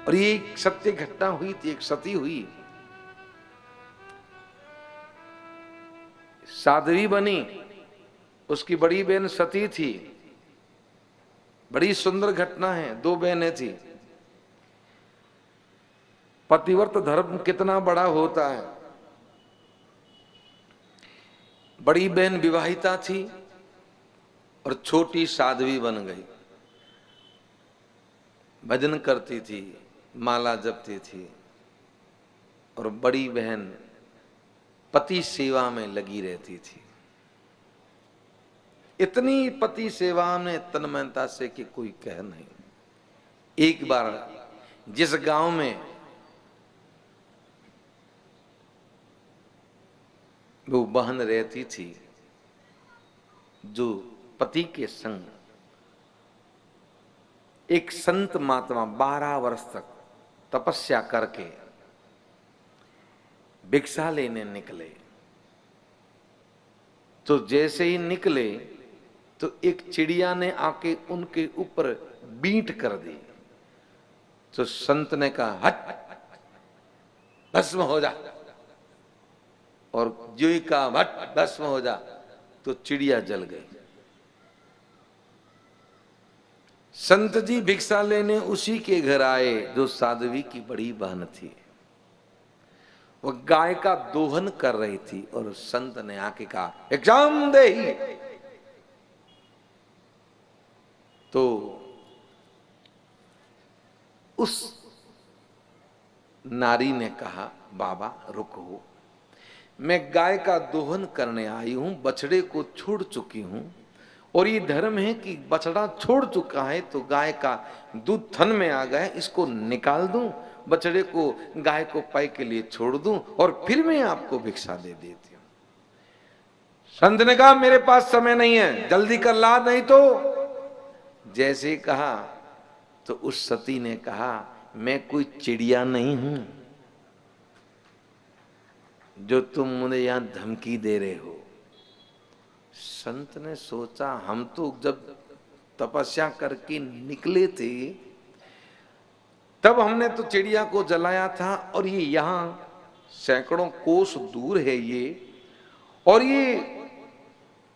और ये एक सत्य घटना हुई थी, एक सती हुई, साध्वी बनी, उसकी बड़ी बहन सती थी। बड़ी सुंदर घटना है, दो बहनें थी। पतिव्रत धर्म कितना बड़ा होता है। बड़ी बहन विवाहिता थी और छोटी साध्वी बन गई। भजन करती थी, माला जपती थी, और बड़ी बहन पति सेवा में लगी रहती थी। इतनी पति सेवा में तन्मयता से कि कोई कह नहीं। एक बार जिस गांव में वो बहन रहती थी, जो पति के संग एक संत महात्मा 12 वर्ष तक तपस्या करके भिक्षा लेने निकले, तो जैसे ही निकले तो एक चिड़िया ने आके उनके ऊपर बींट कर दी। तो संत ने कहा, हट, भस्म हो जा। और जो ही कहा, हट, भस्म हो जा, तो चिड़िया जल गई। संत जी भिक्षा लेने उसी के घर आए जो साध्वी की बड़ी बहन थी। वो गाय का दोहन कर रही थी और संत ने आके कहा, एग्जाम दे ही। तो उस नारी ने कहा, बाबा रुको, मैं गाय का दोहन करने आई हूं, बछड़े को छोड़ चुकी हूं, और ये धर्म है कि बछड़ा छोड़ चुका है तो गाय का दूध थन में आ गया, इसको निकाल दूं, बछड़े को गाय को पाई के लिए छोड़ दूं, और फिर मैं आपको भिक्षा दे देती हूं। संत ने कहा, मेरे पास समय नहीं है, जल्दी कर ला, नहीं तो। जैसे कहा तो उस सती ने कहा, मैं कोई चिड़िया नहीं हूं जो तुम मुझे यहां धमकी दे रहे हो। संत ने सोचा, हम तो जब तपस्या करके निकले थे तब हमने तो चिड़िया को जलाया था, और ये यहां सैकड़ों कोस दूर है ये, और ये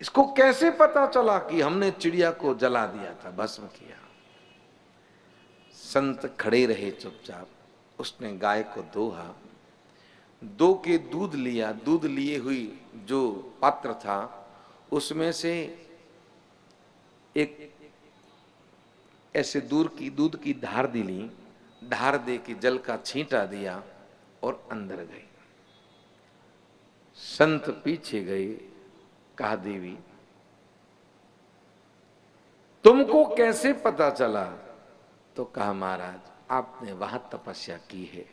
इसको कैसे पता चला कि हमने चिड़िया को जला दिया था, भस्म किया। संत खड़े रहे चुपचाप। उसने गाय को दोहा, दो के दूध लिया, दूध लिए हुई जो पात्र था उसमें से एक ऐसे दूध की धार दिली, धार दे के जल का छींटा दिया और अंदर गई। संत पीछे गए, कहा, देवी तुमको कैसे पता चला? तो कहा, महाराज आपने वहां तपस्या की है,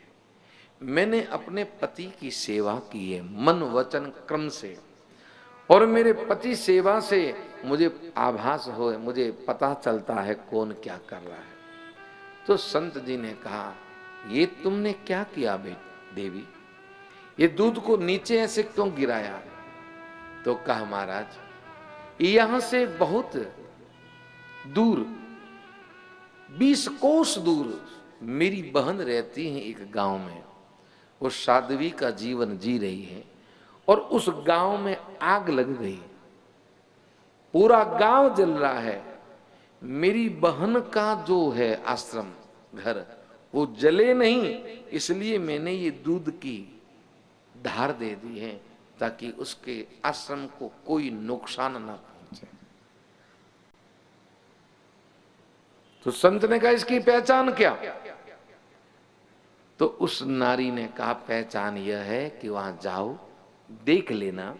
मैंने अपने पति की सेवा की है मन वचन क्रम से, और मेरे पति सेवा से मुझे आभास हो, मुझे पता चलता है कौन क्या कर रहा है। तो संत जी ने कहा, ये तुमने क्या किया देवी, ये दूध को नीचे ऐसे क्यों गिराया? तो कहा, महाराज यहां से बहुत दूर 20 कोस दूर मेरी बहन रहती है एक गांव में, वो साध्वी का जीवन जी रही है, और उस गांव में आग लग गई, पूरा गांव जल रहा है, मेरी बहन का जो है आश्रम घर वो जले नहीं, इसलिए मैंने ये दूध की धार दे दी है ताकि उसके आश्रम को कोई नुकसान ना पहुंचे। तो संत ने कहा, इसकी पहचान क्या? तो उस नारी ने कहा, पहचान यह है कि वहां जाओ, देख लेना,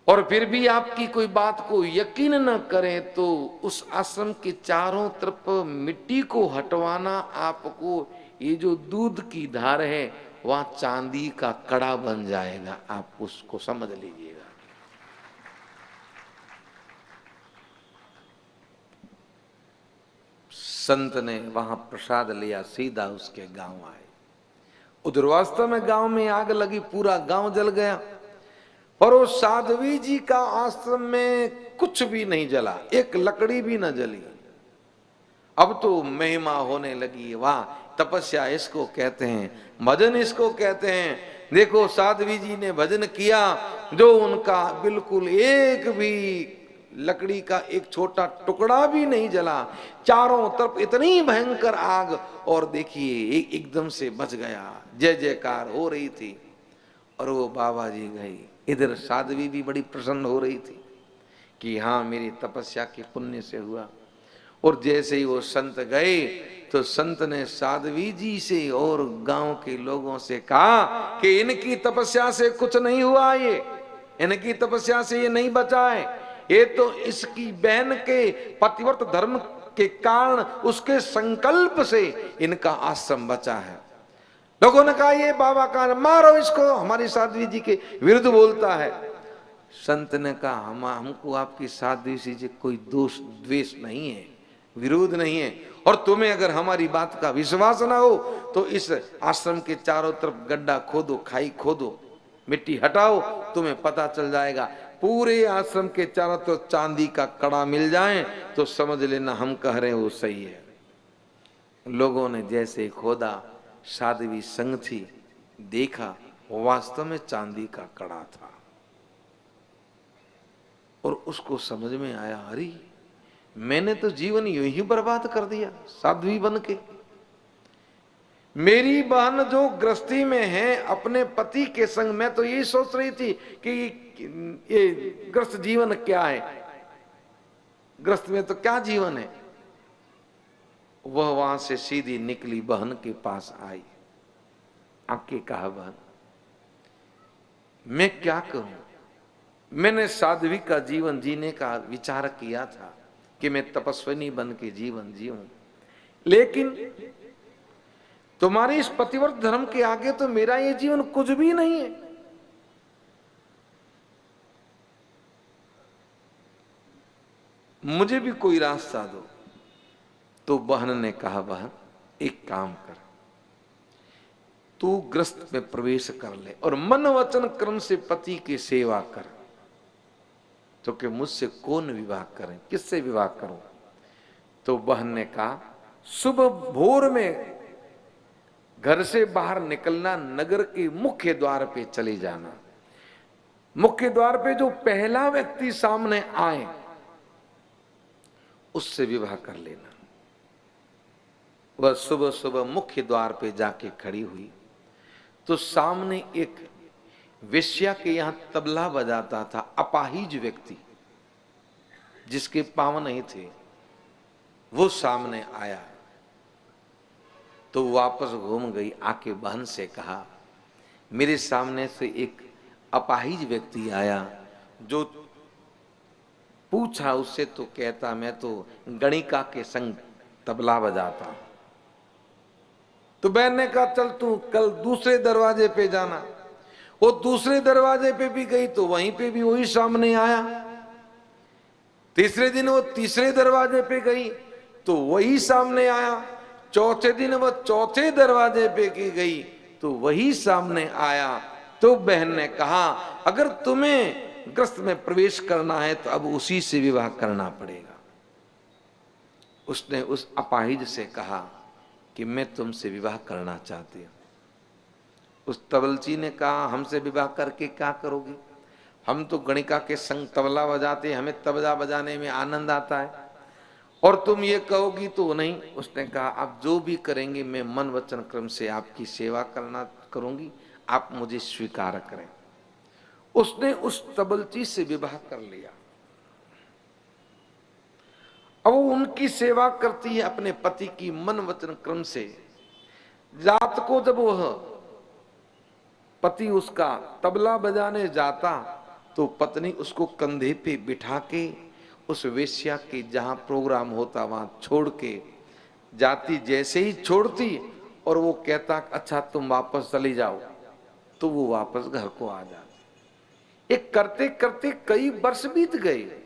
और फिर भी आपकी कोई बात को यकीन न करें तो उस आश्रम के चारों तरफ मिट्टी को हटवाना, आपको ये जो दूध की धार है वहां चांदी का कड़ा बन जाएगा, आप उसको समझ लीजिएगा। संत ने वहां प्रसाद लिया, सीधा उसके गांव आए। उधर वास्तव में गांव में आग लगी, पूरा गांव जल गया, पर वो साध्वी जी का आश्रम में कुछ भी नहीं जला, एक लकड़ी भी न जली। अब तो महिमा होने लगी। वाह, तपस्या इसको कहते हैं, भजन इसको कहते हैं। देखो साध्वी जी ने भजन किया, जो उनका बिल्कुल एक भी लकड़ी का एक छोटा टुकड़ा भी नहीं जला, चारों तरफ इतनी भयंकर आग, और देखिए एकदम से बच गया। जय जयकार हो रही थी। और वो बाबा जी गई, इधर साध्वी भी बड़ी प्रसन्न हो रही थी कि हाँ मेरी तपस्या के पुण्य से हुआ। और जैसे ही वो संत गए तो संत ने साध्वी जी से और गांव के लोगों से कहा कि इनकी तपस्या से कुछ नहीं हुआ, ये इनकी तपस्या से ये नहीं बचा है, ये तो इसकी बहन के पतिव्रत धर्म के कारण उसके संकल्प से इनका आश्रम बचा है। लोगों ने कहा ये बाबा का मारो इसको, हमारी साध्वी जी के विरुद्ध बोलता है। संत ने कहा हमको आपकी साध्वी से कोई दोष द्वेष नहीं है, विरोध नहीं है, और तुम्हें अगर हमारी बात का विश्वास ना हो तो इस आश्रम के चारों तरफ गड्ढा खोदो, खाई खोदो, मिट्टी हटाओ, तुम्हें पता चल जाएगा। पूरे आश्रम के चारों तरफ चांदी का कड़ा मिल जाए तो समझ लेना हम कह रहे हैं वो सही है। लोगों ने जैसे खोदा, साध्वी संग थी, देखा वास्तव में चांदी का कड़ा था। और उसको समझ में आया, अरे मैंने तो जीवन यूं ही बर्बाद कर दिया साध्वी बन के। मेरी बहन जो गृहस्थी में है अपने पति के संग, मैं तो यही सोच रही थी कि ये गृहस्थ जीवन क्या है, गृहस्थ में तो क्या जीवन है। वह वहां से सीधी निकली, बहन के पास आई, आके कहा बहन मैं क्या करूं, मैंने साध्वी का जीवन जीने का विचार किया था कि मैं तपस्विनी बन के जीवन जीऊं, लेकिन तुम्हारी इस पतिव्रत धर्म के आगे तो मेरा ये जीवन कुछ भी नहीं है। मुझे भी कोई रास्ता दो। तो बहन ने कहा बहन एक काम कर, तू गृहस्थ में प्रवेश कर ले और मन वचन कर्म से पति की सेवा कर। तो कि मुझसे कौन विवाह करें, किससे विवाह करूं। तो बहन ने कहा सुबह भोर में घर से बाहर निकलना, नगर के मुख्य द्वार पे चले जाना, मुख्य द्वार पे जो पहला व्यक्ति सामने आए उससे विवाह कर लेना। वह सुबह सुबह मुख्य द्वार पे जाके खड़ी हुई तो सामने एक वेश्या के यहां तबला बजाता था अपाहिज व्यक्ति, जिसके पांव नहीं थे, वो सामने आया। तो वापस घूम गई, आके बहन से कहा मेरे सामने से एक अपाहिज व्यक्ति आया, जो पूछा उससे तो कहता मैं तो गणिका के संग तबला बजाता। तो बहन ने कहा चल तू कल दूसरे दरवाजे पे जाना। वो दूसरे दरवाजे पे भी गई तो वहीं पे भी वही सामने आया। तीसरे दिन वो तीसरे दरवाजे पे गई तो वही सामने आया। चौथे दिन वो चौथे दरवाजे पे की गई तो वही सामने आया। तो बहन ने कहा अगर तुम्हें गृहस्थ में प्रवेश करना है तो अब उसी से विवाह करना पड़ेगा। उसने उस अपाहिज से कहा कि मैं तुमसे विवाह करना चाहती हूं। उस तबलची ने कहा हमसे विवाह करके क्या करोगे, हम तो गणिका के संग तबला बजाते, हमें तबला बजाने में आनंद आता है, और तुम ये कहोगी तो नहीं। उसने कहा आप जो भी करेंगे मैं मन वचन क्रम से आपकी सेवा करना करूंगी, आप मुझे स्वीकार करें। उसने उस तबलची से विवाह कर लिया। अब वो उनकी सेवा करती है अपने पति की मन वचन क्रम से। रात को जब वह पति उसका तबला बजाने जाता तो पत्नी उसको कंधे पे बिठा के उस वेश्या के जहां प्रोग्राम होता वहां छोड़ के जाती। जैसे ही छोड़ती और वो कहता अच्छा तुम वापस चली जाओ, तो वो वापस घर को आ जाती। एक करते करते कई वर्ष बीत गए।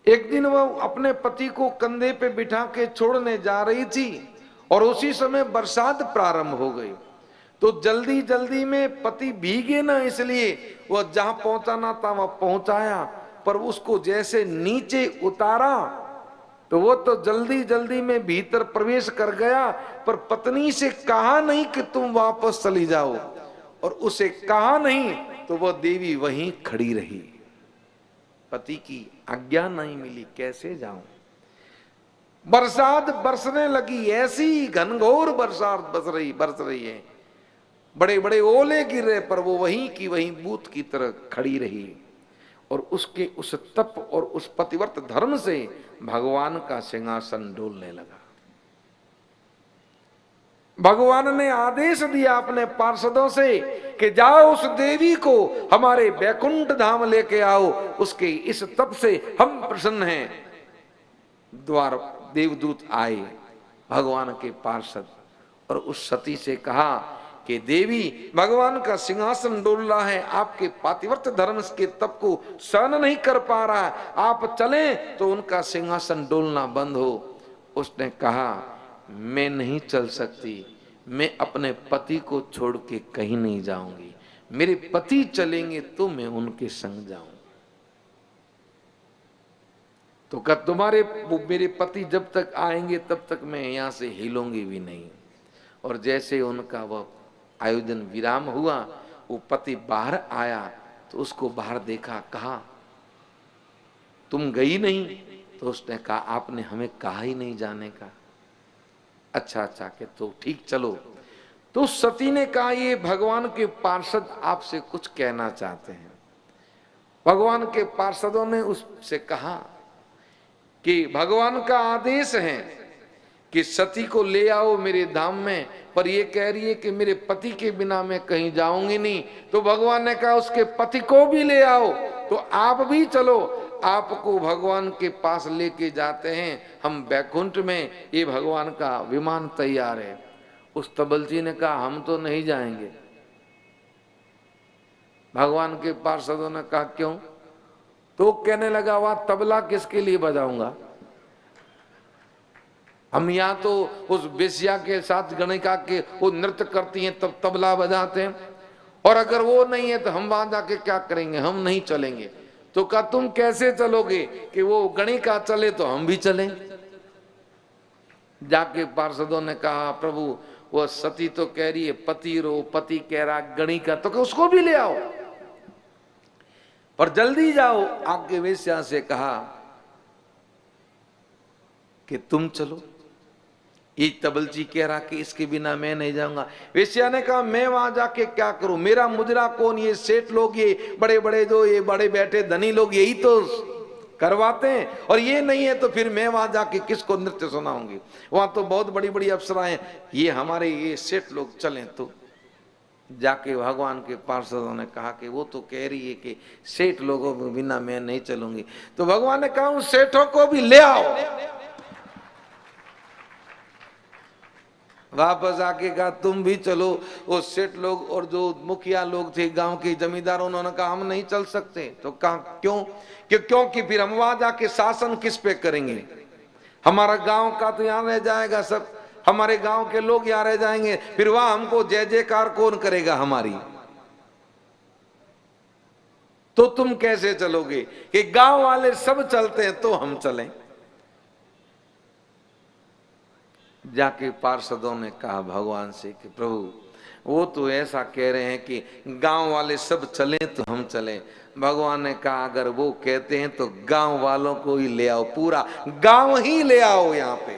एक दिन वो अपने पति को कंधे पे बिठा के छोड़ने जा रही थी और उसी समय बरसात प्रारंभ हो गई। तो जल्दी जल्दी में पति भीगे ना, इसलिए वह जहां पहुंचाना था वह पहुंचाया, पर उसको जैसे नीचे उतारा तो वो तो जल्दी जल्दी में भीतर प्रवेश कर गया, पर पत्नी से कहा नहीं कि तुम वापस चली जाओ, और उसे कहा नहीं तो वो देवी वहीं खड़ी रही। पति की आज्ञा नहीं मिली, कैसे जाऊं। बरसात बरसने लगी, ऐसी घनघोर बरसात बरस रही है, बड़े बड़े ओले गिर रहे, पर वो वहीं की वहीं बूथ की तरह खड़ी रही। और उसके उस तप और उस पतिव्रत धर्म से भगवान का सिंहासन डोलने लगा। भगवान ने आदेश दिया अपने पार्षदों से कि जाओ उस देवी को हमारे बैकुंठ धाम लेके आओ, उसके इस तप से हम प्रसन्न हैं। द्वार देवदूत आए, भगवान के पार्षद, और उस सती से कहा कि देवी, भगवान का सिंहासन डोल रहा है, आपके पातिव्रत धर्म के तप को सहन नहीं कर पा रहा, आप चलें तो उनका सिंहासन डोलना बंद हो। उसने कहा मैं नहीं चल सकती, मैं अपने पति को छोड़ के कहीं नहीं जाऊंगी, मेरे पति चलेंगे तो मैं उनके संग जाऊं। तो कहा तुम्हारे मेरे पति जब तक आएंगे तब तक मैं यहां से हिलूंगी भी नहीं। और जैसे उनका वह आयोजन विराम हुआ, वो पति बाहर आया तो उसको बाहर देखा, कहा तुम गई नहीं? तो उसने कहा आपने हमें कहा ही नहीं जाने का। अच्छा के तो ठीक चलो। तो सती ने कहा ये भगवान के पार्षद आपसे कुछ कहना चाहते हैं। भगवान के पार्षदों ने उससे कहा कि भगवान का आदेश है कि सती को ले आओ मेरे धाम में, पर ये कह रही है कि मेरे पति के बिना मैं कहीं जाऊंगी नहीं। तो भगवान ने कहा उसके पति को भी ले आओ, तो आप भी चलो, आपको भगवान के पास लेके जाते हैं हम बैकुंठ में, ये भगवान का विमान तैयार है। उस तबलजी ने कहा हम तो नहीं जाएंगे। भगवान के पार्षदों ने कहा क्यों? तो कहने लगा वह तबला किसके लिए बजाऊंगा, हम यहाँ तो उस बेसिया के साथ गणिका के वो नृत्य करती हैं तब तबला बजाते हैं, और अगर वो नहीं है तो हम वहां जाके क्या करेंगे, हम नहीं चलेंगे। तो कहा तुम कैसे चलोगे कि वो गणिका चले तो हम भी चलें। जाके पार्षदों ने कहा प्रभु वो सती तो कह रही है पति रो, पति कह रहा गणिका, तो उसको भी ले आओ, पर जल्दी जाओ। आगे वेश्या से कहा कि तुम चलो। ये तबलजी कह रहा कि इसके बिना मैं नहीं जाऊंगा। वेश्या ने कहा मैं वहां जाके क्या करूं, मेरा मुजरा कौन, ये सेठ लोग, ये बड़े बड़े जो ये बड़े बैठे धनी लोग यही तो करवाते हैं, और ये नहीं है तो फिर मैं वहां जाके किसको नृत्य सुनाऊंगी, वहां तो बहुत बड़ी बड़ी अप्सराएं, ये हमारे ये सेठ लोग चलें। तो जाके भगवान के पार्षदों ने कहा कि वो तो कह रही है कि सेठ लोगों के बिना मैं नहीं चलूंगी। तो भगवान ने कहा उन सेठों को भी ले आओ। वापस आके कहा तुम भी चलो। वो सेठ लोग और जो मुखिया लोग थे गांव के जमींदार, उन्होंने कहा हम नहीं चल सकते। तो कहा क्यों? क्योंकि फिर हम वहां जाके शासन किस पे करेंगे, हमारा गांव का तो यहाँ रह जाएगा, सब हमारे गांव के लोग यहाँ रह जाएंगे, फिर वहां हमको जय जयकार कौन करेगा हमारी। तो तुम कैसे चलोगे कि गांव वाले सब चलते हैं तो हम चलें। जाके पार्षदों ने कहा भगवान से कि प्रभु वो तो ऐसा कह रहे हैं कि गांव वाले सब चलें तो हम चलें। भगवान ने कहा अगर वो कहते हैं तो गांव वालों को ही ले आओ, पूरा गांव ही ले आओ। यहाँ पे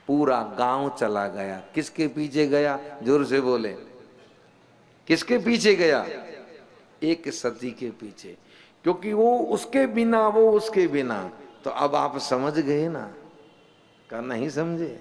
पूरा गांव चला गया। किसके पीछे गया? जोर से बोले, किसके पीछे गया? एक सती के पीछे, क्योंकि वो उसके बिना, वो उसके बिना। तो अब आप समझ गए ना? का नहीं समझे?